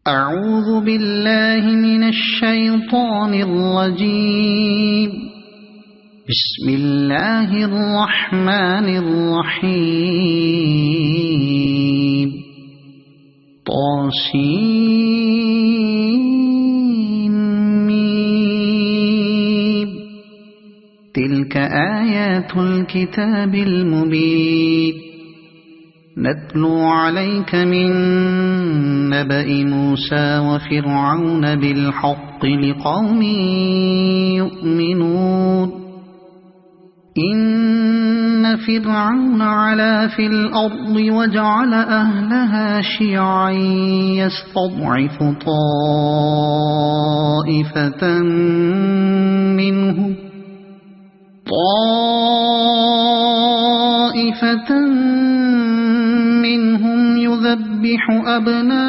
أعوذ بالله من الشيطان الرجيم. بسم الله الرحمن الرحيم. طاسيم. تلك آيات الكتاب المبين. نتلو عليك من نبأ موسى وفرعون بالحق لقوم يؤمنون. إن فرعون علا في الأرض وجعل أهلها شيعا يستضعف طائفة منهم يذبح أبناءهم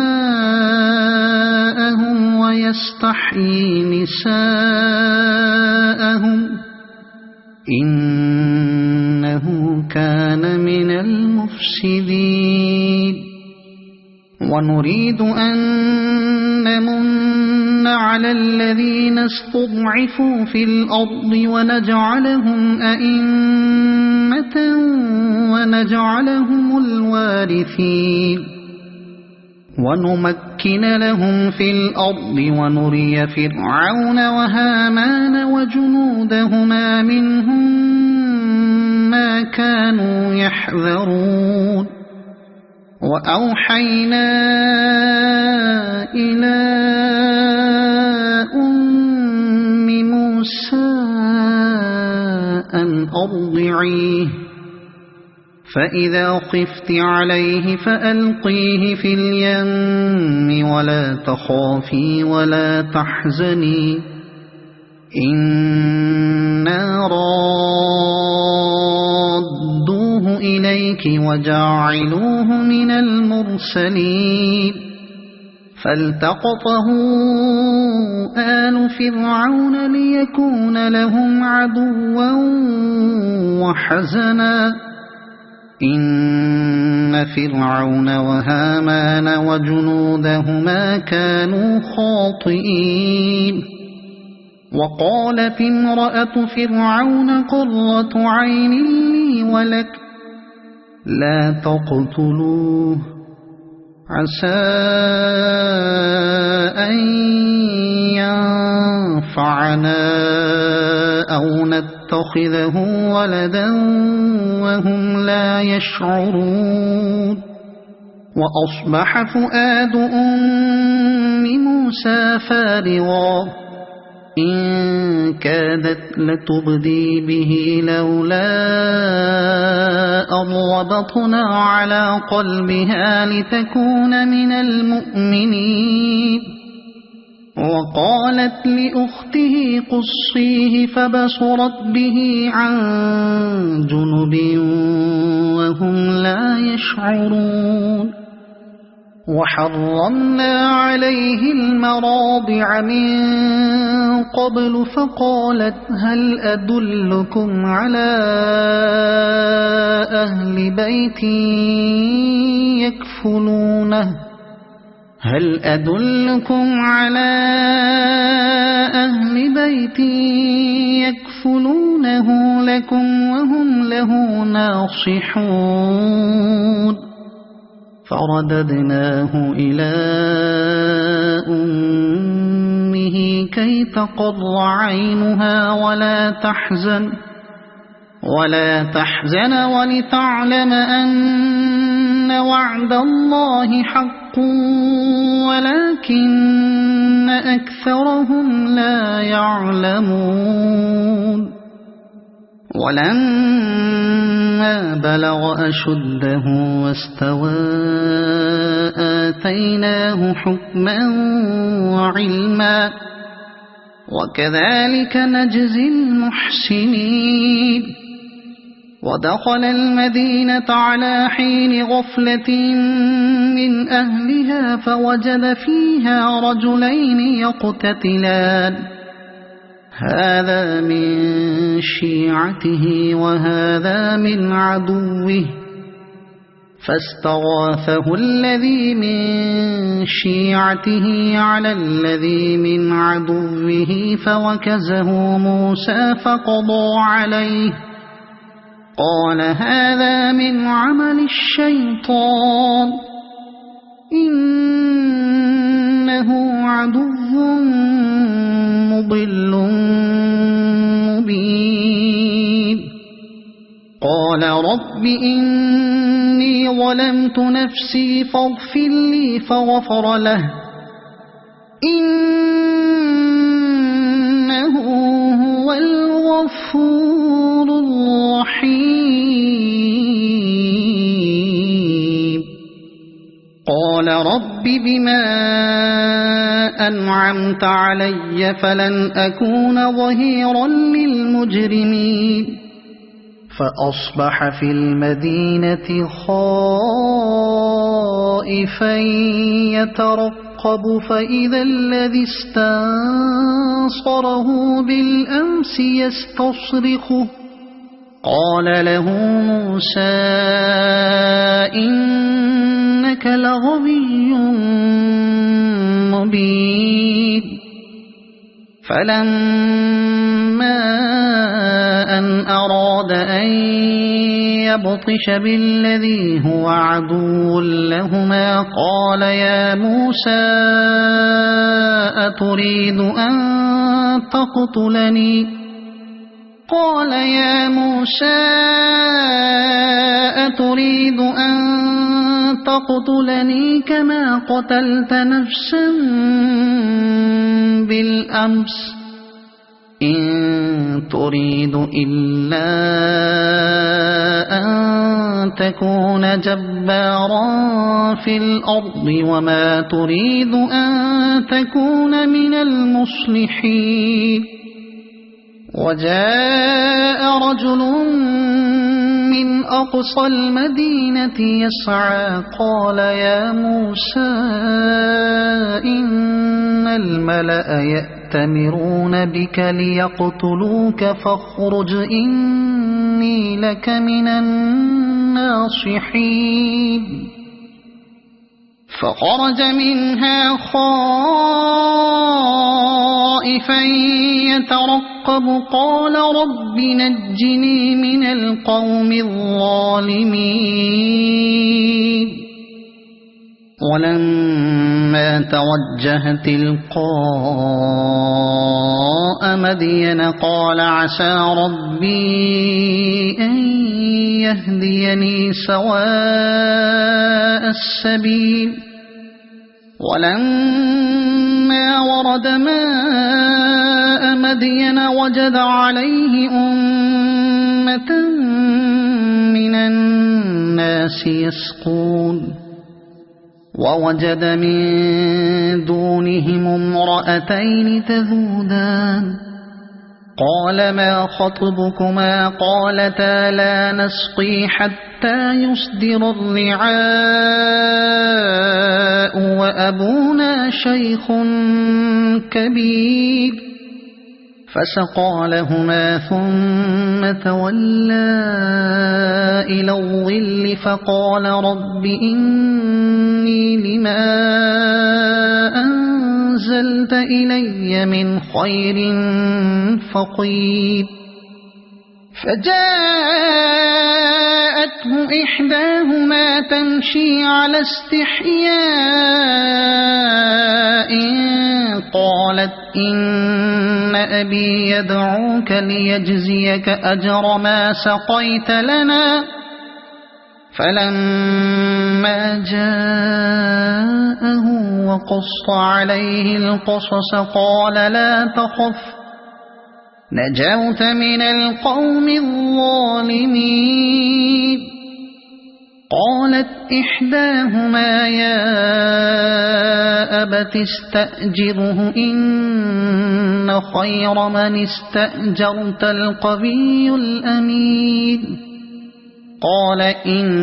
ويستحيي نساءهم إنه كان من المفسدين. ونريد أن نمن على الذين استضعفوا في الأرض ونجعلهم أئمة ونجعلهم الوارثين. ونمكن لهم في الأرض ونري فرعون وهامان وجنودهما منهم ما كانوا يحذرون. وأوحينا إلى أم موسى أن أرضعيه فإذا خفت عليه فألقيه في اليم ولا تخافي ولا تحزني إنا رادوه إليك وجاعلوه من المرسلين. فالتقطه آل فرعون ليكون لهم عدوا وحزنا إن فرعون وهامان وجنودهما كانوا خاطئين. وقالت امرأة فرعون قرة عين لي ولك لا تقتلوه عسى أن ينفعنا أو نتخذه ولدا وهم لا يشعرون. وأصبح فؤاد أم موسى فارغا إن كادت لتبدي به لولا أن ربطنا على قلبها لتكون من المؤمنين. وقالت لأخته قصيه فبصرت به عن جنب وهم لا يشعرون. وحرمنا عليه المراضع من قبل فقالت هل أدلكم على أهل بيت يكفلونه لكم وهم له ناصحون. فرددناه إلى أمه كي تقر عينها ولا تحزن ولتعلم أن وعد الله حق ولكن أكثرهم لا يعلمون. ولما بلغ أشده واستوى آتيناه حكما وعلما وكذلك نجزي المحسنين. ودخل المدينة على حين غفلة من أهلها فوجد فيها رجلين يقتتلان هذا من شيعته وهذا من عدوه فاستغاثه الذي من شيعته على الذي من عدوه فوكزه موسى فقضى عليه قال هذا من عمل الشيطان إنه عدو مضل مبين قال رب إني ظلمت نفسي فاغفر لي فغفر له إنه هو الغفور الرحيم قال رب بما أنعمت علي فلن أكون ظهيرا للمجرمين فأصبح في المدينة خائفا يترقب فإذا الذي استنصره بالأمس يستصرخه قال له موسى إنك لغوي مبين فلما أن أراد أن يبطش بالذي هو عدو لهما قال يا موسى أتريد أن تقتلني كما قتلت نفسا بالأمس إن تريد إلا أن تكون جبارا في الأرض وما تريد أن تكون من المصلحين وجاء رجل من أقصى المدينة يسعى قال يا موسى إن الملأ يأتمرون بك ليقتلوك فاخرج إني لك من الناصحين فخرج منها خائفا يترقب قال رب نجني من القوم الظالمين ولما توجه تلقاء مدين قال عسى ربي أن يهديني سواء السبيل ولما ورد ماء مدين وجد عليه أمة من الناس يسقون ووجد من دونهم امرأتين تذودان قال ما خطبكما قالتا لا نسقي حتى يصدر الرعاء وأبونا شيخ كبير فسقى لهما ثم تولى إلى الظل فقال رب إني لما أنزلت إلي من خير فقير فجاءته إحداهما تمشي على استحياء قالت إن أبي يدعوك ليجزيك أجر ما سقيت لنا فلما جاءه وقص عليه القصص قال لا تخف نجوت من القوم الظالمين قالت إحداهما يا أبت استأجره إن خير من استأجرت القوي الأمين قال إني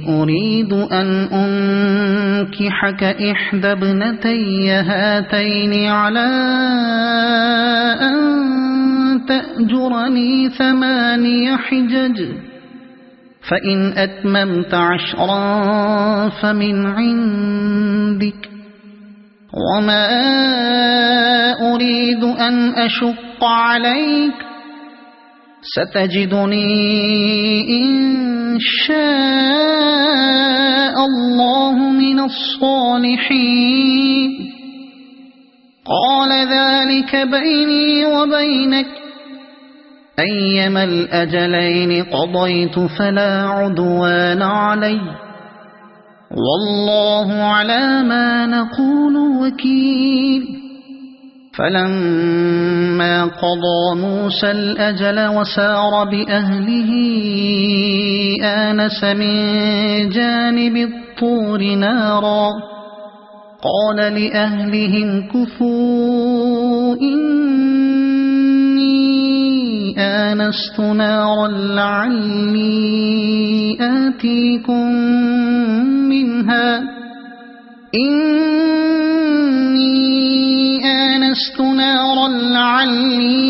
أريد أن أنكحك إحدى ابنتي هاتين على أن تأجرني 8 حجج فإن أتممت 10 فمن عندك وما أريد أن أشق عليك ستجدني إن شاء الله من الصالحين قال ذلك بيني وبينك أيما الأجلين قضيت فلا عدوان علي والله على ما نقول وكيل فلما قضى موسى الأجل وسار بأهله آنس من جانب الطور نارا قال لأهلهم كثوا إني آنست نارا لعلي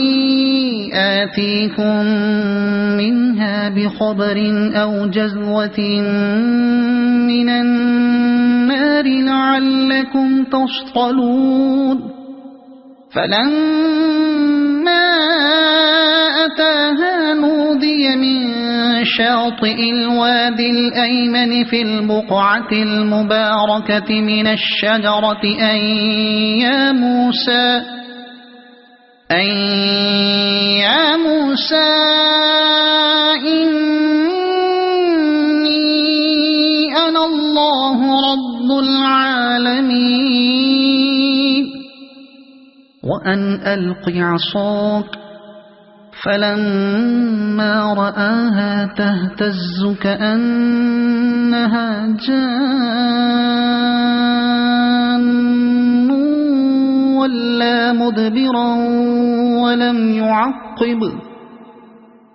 آتيكم منها بخبر أو جذوة من النار لعلكم تصطلون فلما أتاها نودي من شاطئ الوادي الأيمن في البقعة المباركة من الشجرة أن يا موسى إني أنا الله رب العالمين وأن ألق عصاك فلما رآها تهتز كأنها جان ولا مدبرا ولم يعقب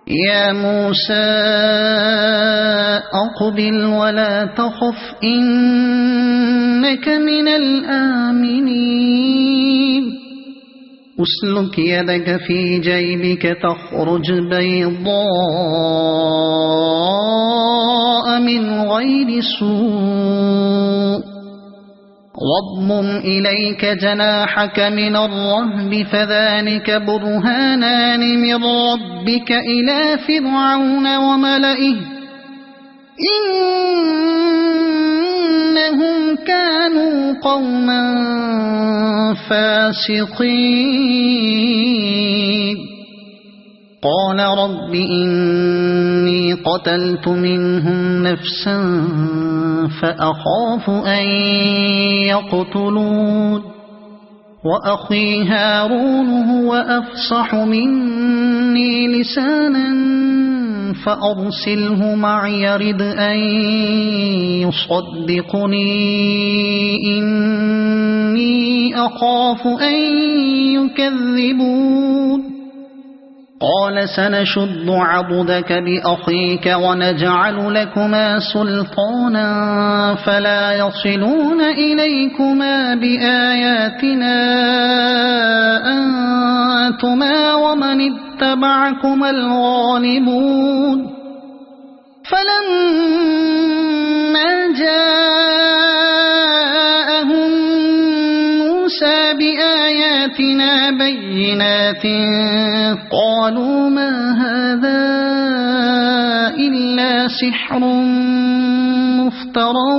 يا موسى أقبل ولا تخف إنك من الآمنين أسلك يدك في جيبك تخرج بيضاء من غير سوء واضمم إليك جناحك من الرهب فذلك برهانان من ربك إلى فرعون وملئه إنهم كانوا قوما فاسقين قال رب إني قتلت منهم نفسا فأخاف أن يقتلون وأخي هارون هو أفصح مني لسانا فأرسله معي يرد أن يصدقني إني أخاف أن يكذبون قال سنشد عضدك بأخيك ونجعل لكما سلطانا فلا يصلون إليكما بآياتنا أنتما ومن اتبعكما الغالبون فلما جاءهم موسى بآياتنا بينات قالوا ما هذا إلا سحر مفترى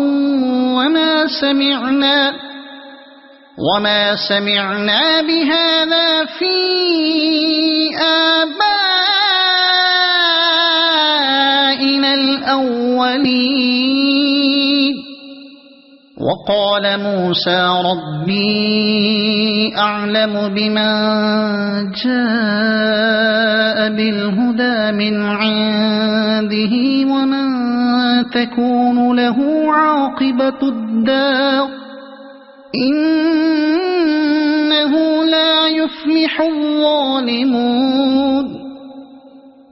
وما سمعنا بهذا في آبائنا الأولين وقال موسى ربي أعلم بمن جاء بالهدى من عنده ومن تكون له عاقبة الدار إنه لا يفلح الظالمون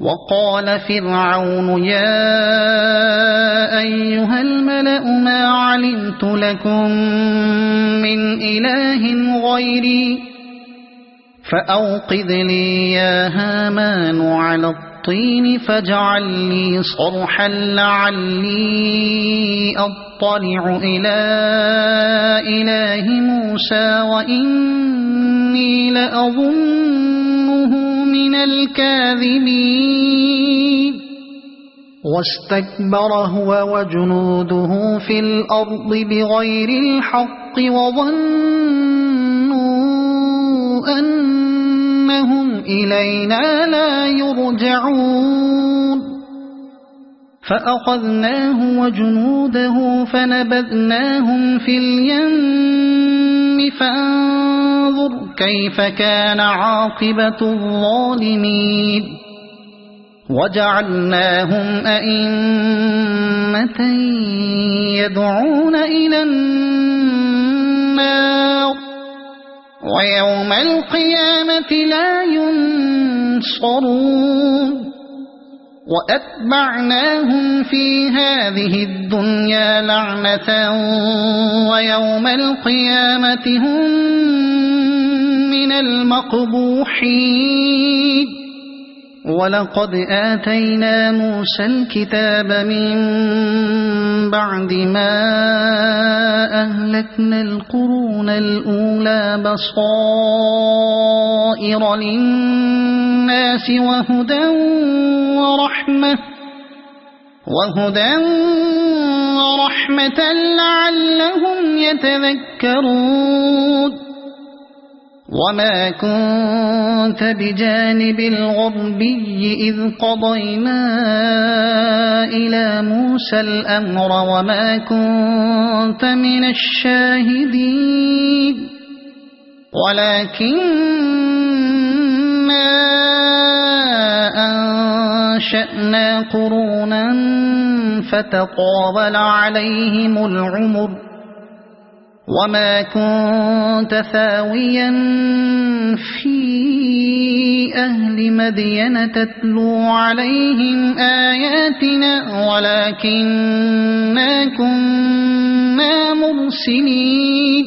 وقال فرعون يا أيها الملأ ما علمت لكم من إله غيري فأوقذ لي يا هامان على الطين الطين فاجعل لي صرحا لعلي أطلع إلى إله موسى وإني لأظنه من الكاذبين واستكبر هو وجنوده في الأرض بغير الحق وظنوا أنهم إلينا لا يرجعون فأخذناه وجنوده فنبذناهم في اليم فانظر كيف كان عاقبة الظالمين وجعلناهم أئمة يدعون إلى النار ويوم القيامة لا ينصرون وأتبعناهم في هذه الدنيا لعنة ويوم القيامة هم من المقبوحين ولقد آتينا موسى الكتاب من بعد ما أهلكنا القرون الأولى بصائر للناس وهدى ورحمة لعلهم يتذكرون وما كنت بجانب الغربي إذ قضينا إلى موسى الأمر وما كنت من الشاهدين ولكننا أنشأنا قرونا فتطاول عليهم العمر وما كنت ثاويا في أهل مدين تتلو عليهم آياتنا ولكننا كنا مرسلين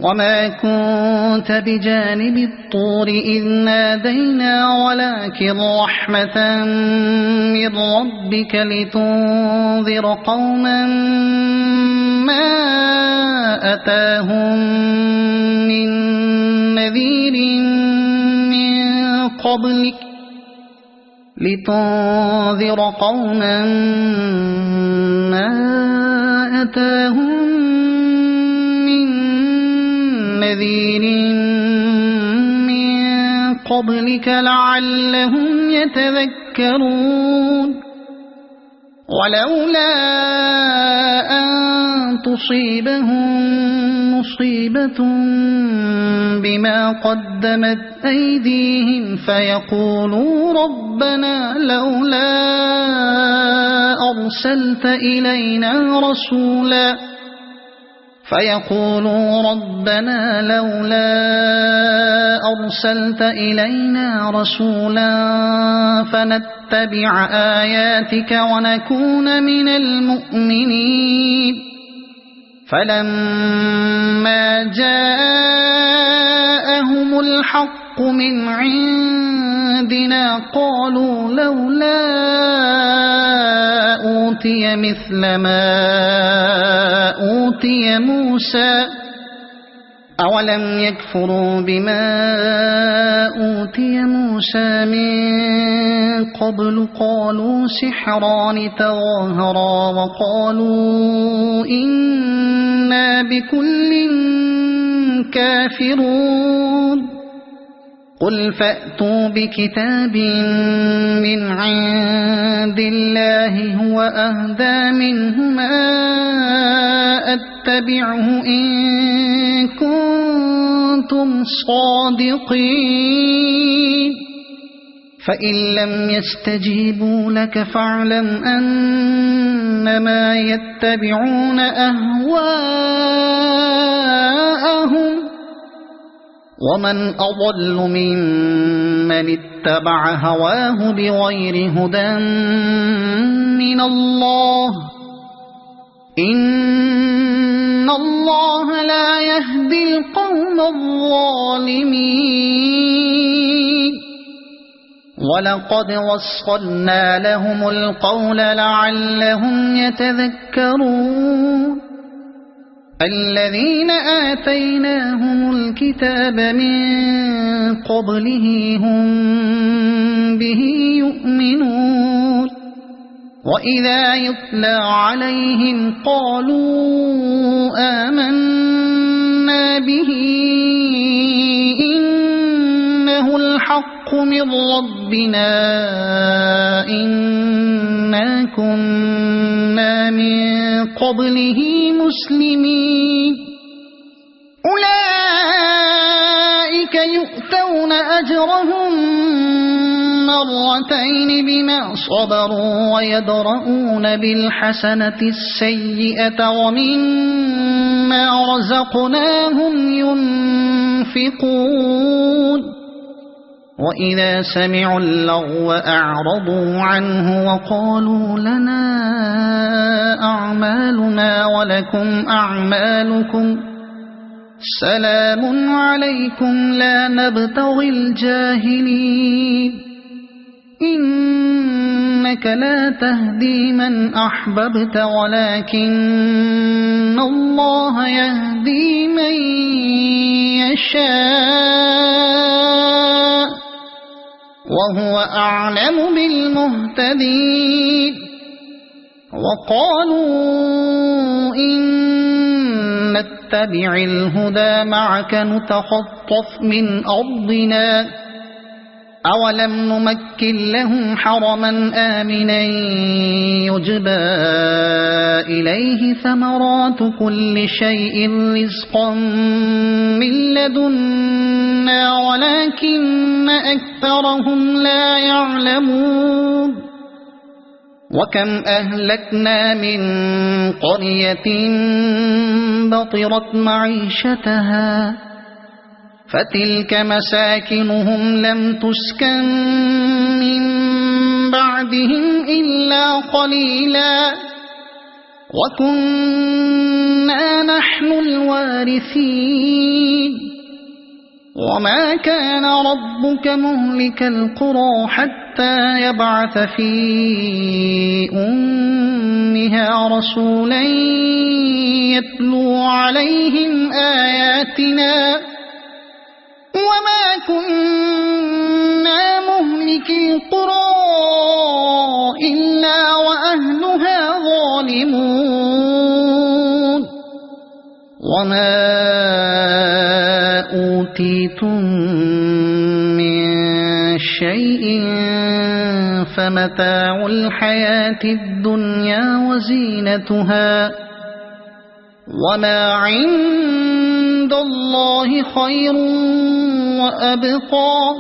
وما كنت بجانب الطور إذ نادينا ولكن رحمة من ربك لتنذر قوما ما أتاهم من نذير من قبلك لعلهم يتذكرون ولولا أن تصيبهم مصيبة بما قدمت أيديهم فيقولوا ربنا لولا أرسلت إلينا رسولا فنتبع آياتك ونكون من المؤمنين فلما جاءهم الحق من عندنا قالوا لولا أوتي مثل ما أوتي موسى أولم يكفروا بما أوتي موسى من قبل قالوا سحران تظاهرا وقالوا إنا بكل كافرون قل فأتوا بكتاب من عند الله هو أهدى منهما أتبعه إن كنتم صادقين فإن لم يستجيبوا لك فاعلم أنما يتبعون أهواءهم ومن أضل ممن اتبع هواه بغير هدى من الله إن الله لا يهدي القوم الظالمين ولقد وصلنا لهم القول لعلهم يتذكرون الذين آتيناهم الكتاب من قبله هم به يؤمنون وإذا يتلى عليهم قالوا آمنا به إنه الحق من ربنا إنا كنا من قبله مسلمين أولئك يؤتون أجرهم مرتين بما صبروا ويدرؤون بالحسنة السيئة ومما رزقناهم ينفقون وإذا سمعوا اللغو أعرضوا عنه وقالوا لنا أعمالنا ولكم أعمالكم سلام عليكم لا نبتغي الجاهلين إنك لا تهدي من أحببت ولكن الله يهدي من يشاء وهو أعلم بالمهتدين وقالوا إن نتبع الهدى معك نتخطف من أرضنا أولم نمكن لهم حرما آمنا يجبى إليه ثمرات كل شيء رزقا من لدنا ولكن أكثرهم لا يعلمون وكم أهلكنا من قرية بطرت معيشتها فتلك مساكنهم لم تسكن من بعدهم إلا قليلا وكنا نحن الوارثين وما كان ربك مهلك القرى حتى يبعث في أمها رسولا يتلو عليهم آياتنا وما كنا مهلك القرى إلا وأهلها ظالمون وما أوتيتم من شيء فمتاع الحياة الدنيا وزينتها وما عند الله خير وأبقى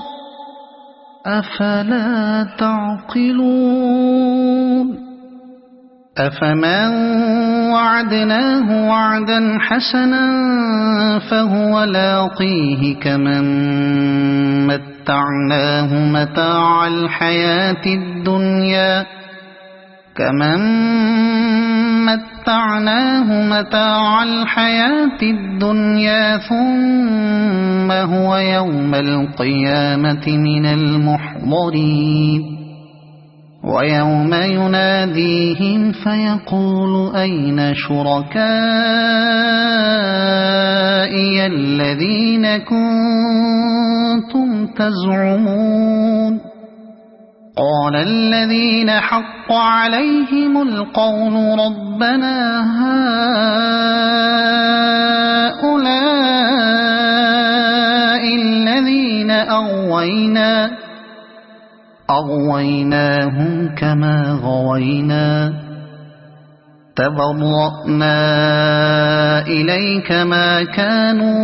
أفلا تعقلون أفمن وعدناه وعدا حسنا فهو لاقيه كمن متعناه متاع الحياة الدنيا ثم هو يوم القيامة من المحضرين ويوم يناديهم فيقول أين شركائي الذين كنتم تزعمون قال الذين حق عليهم القول ربنا هؤلاء الذين أغويناهم كما غوينا تبرأنا إليك ما كانوا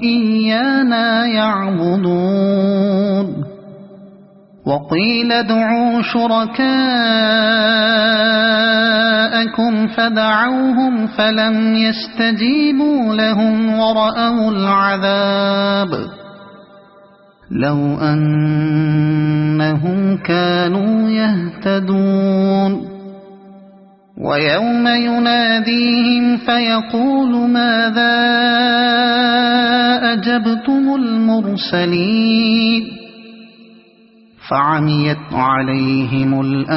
إيانا يعبدون وقيل ادعوا شركاءكم فدعوهم فلم يستجيبوا لهم ورأوا العذاب لو أنهم كانوا يهتدون ويوم يناديهم فيقول ماذا أجبتم المرسلين فعميت عليهم الأنباء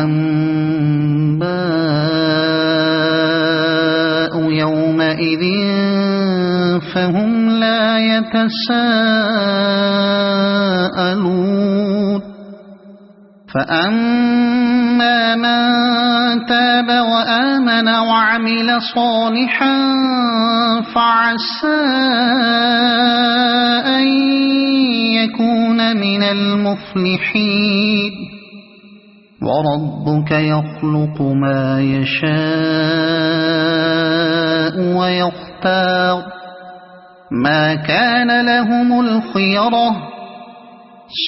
يومئذ فهم لا يتساءلون فأما من تاب وآمن وعمل صالحا فعسى أن يكون من المفلحين وربك يخلق ما يشاء ويختار ما كان لهم الخيرة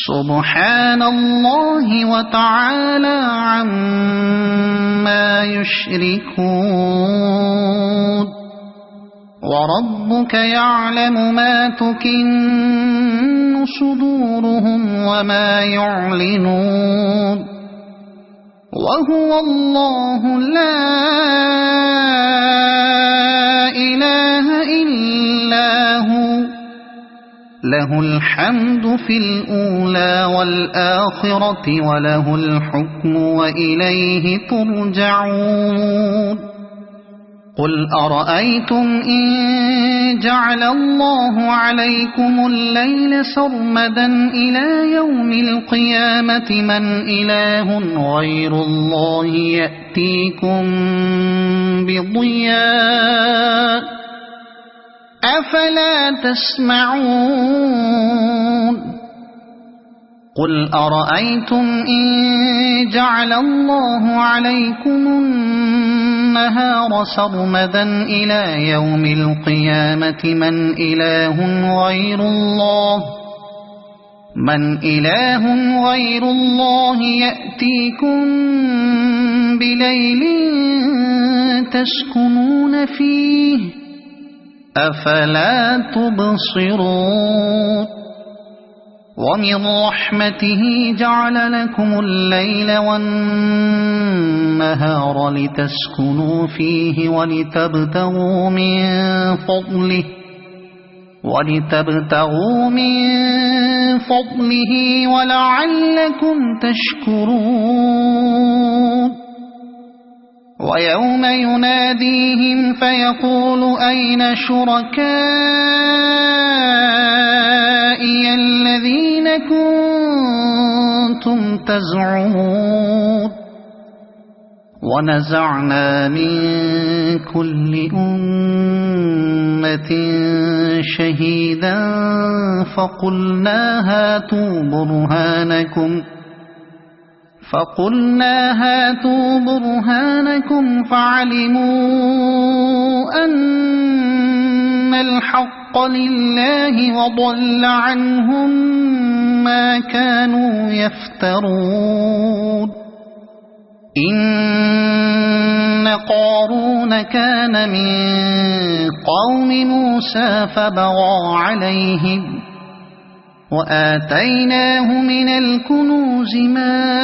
سبحان الله وتعالى عما يشركون وربك يعلم ما تكن صدورهم وما يعلنون وهو الله لا إله إلا هو له الحمد في الأولى والآخرة وله الحكم وإليه ترجعون قل أرأيتم إن جعل الله عليكم الليل سرمدا إلى يوم القيامة من إله غير الله يأتيكم بضياء أفلا تسمعون قل أرأيتم إن جعل الله عليكم النهار سرمدا إلى يوم القيامة من إله غير الله يأتيكم بليل تسكنون فيه أفلا تبصرون ومن رحمته جعل لكم الليل والنهار لتسكنوا فيه ولتبتغوا من فضله ولعلكم تشكرون ويوم يناديهم فيقول أين شركائي الذين كنتم تزعمون ونزعنا من كل أمة شهيدا فقلنا هاتوا برهانكم فعلموا أن الحق لله وضل عنهم ما كانوا يفترون إن قارون كان من قوم موسى فبغى عليهم وآتيناه من الكنوز ما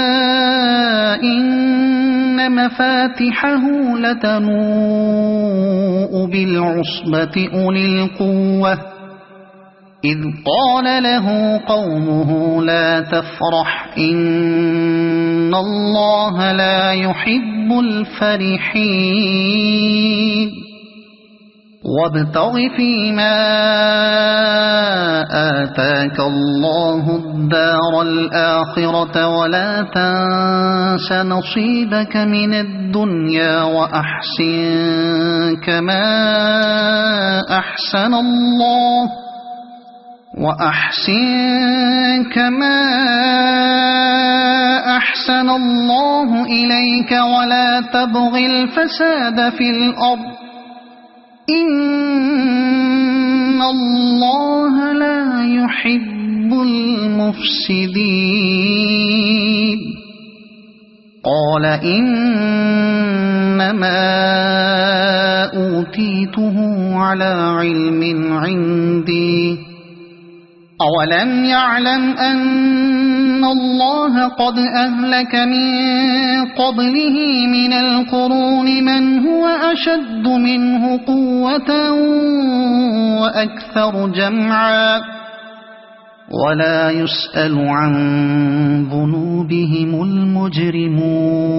إن مفاتحه لتنوء بالعصبة أولي القوة إذ قال له قومه لا تفرح إن الله لا يحب الفرحين وابتغ فيما آتاك الله الدار الآخرة ولا تنس نصيبك من الدنيا وأحسن كما أحسن الله إليك ولا تبغ الفساد في الأرض إن الله لا يحب المفسدين قال إنما أوتيته على علم عندي أولم يعلم أن الله قد أهلك من قبله من القرون من هو أشد منه قوة وأكثر جمعا ولا يسأل عن ذنوبهم المجرمون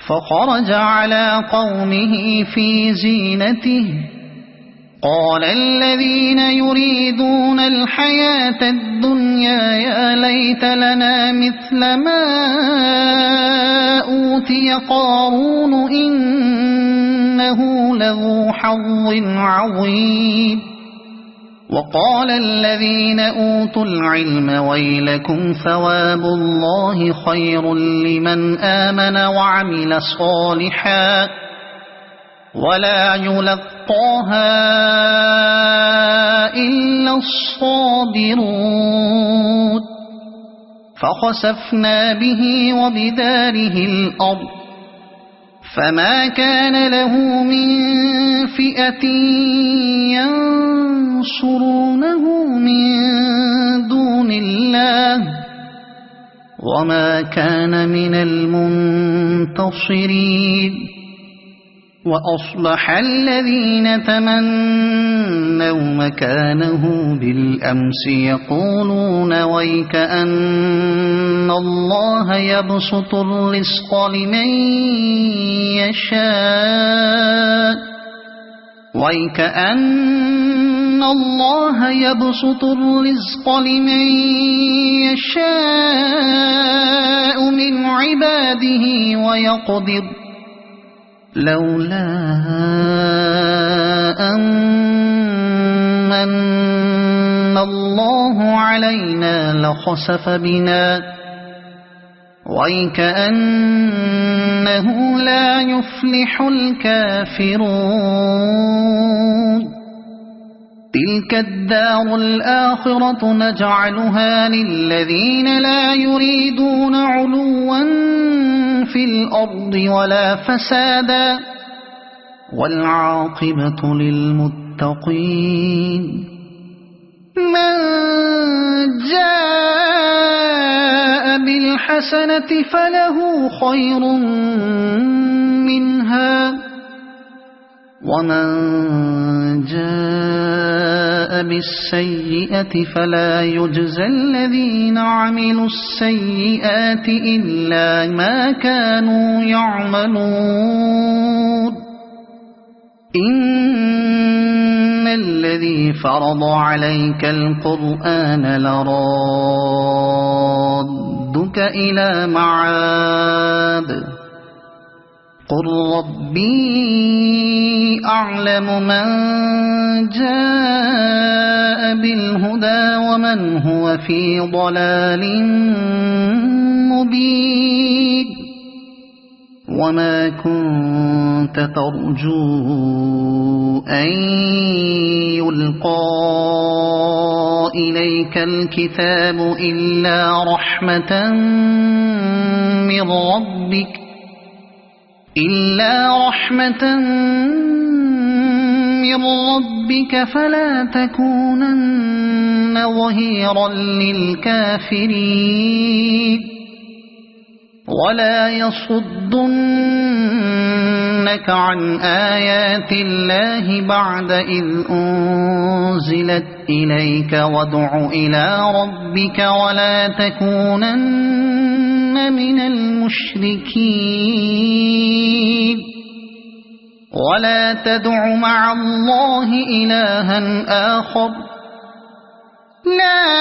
فخرج على قومه في زينته قال الذين يريدون الحياة الدنيا يا ليت لنا مثل ما أوتي قارون إنه لذو حظ عظيم وقال الذين أوتوا العلم ويلكم ثواب الله خير لمن آمن وعمل صالحا ولا يلقاها إلا الصابرون فخسفنا به وبداره الأرض فما كان له من فئة ينصرونه من دون الله وما كان من المنتصرين وأصبح الذين تمنوا مكانه بالأمس يقولون ويك أن الله يبسط الرزق لمن يشاء ويك أن الله يبسط الرزق لمن يشاء من عباده ويقدر لولا أن الله علينا لخسف بنا ويكأنه لا يفلح الكافرون تلك الدار الآخرة نجعلها للذين لا يريدون علوا في الأرض ولا فسادا والعاقبة للمتقين من جاء بالحسنة فله خير منها ومن جاء بالسيئة فلا يجزى الذين عملوا السيئات إلا ما كانوا يعملون إن الذي فرض عليك القرآن لرادك إلى معاد قل ربي أعلم من جاء بالهدى ومن هو في ضلال مبين وما كنت ترجو أن يلقى إليك الكتاب إلا رحمة من ربك فلا تكونن ظهيرا للكافرين ولا يصدنك عن آيات الله بعد إذ أنزلت إليك وادع إلى ربك ولا تكونن من المشركين ولا تدع مع الله إلها آخر لا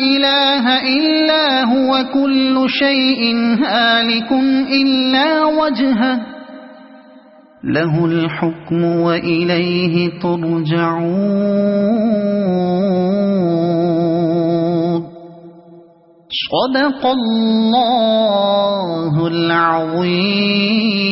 إله إلا هو كل شيء هالك إلا وجهه له الحكم وإليه ترجعون صدق الله العظيم.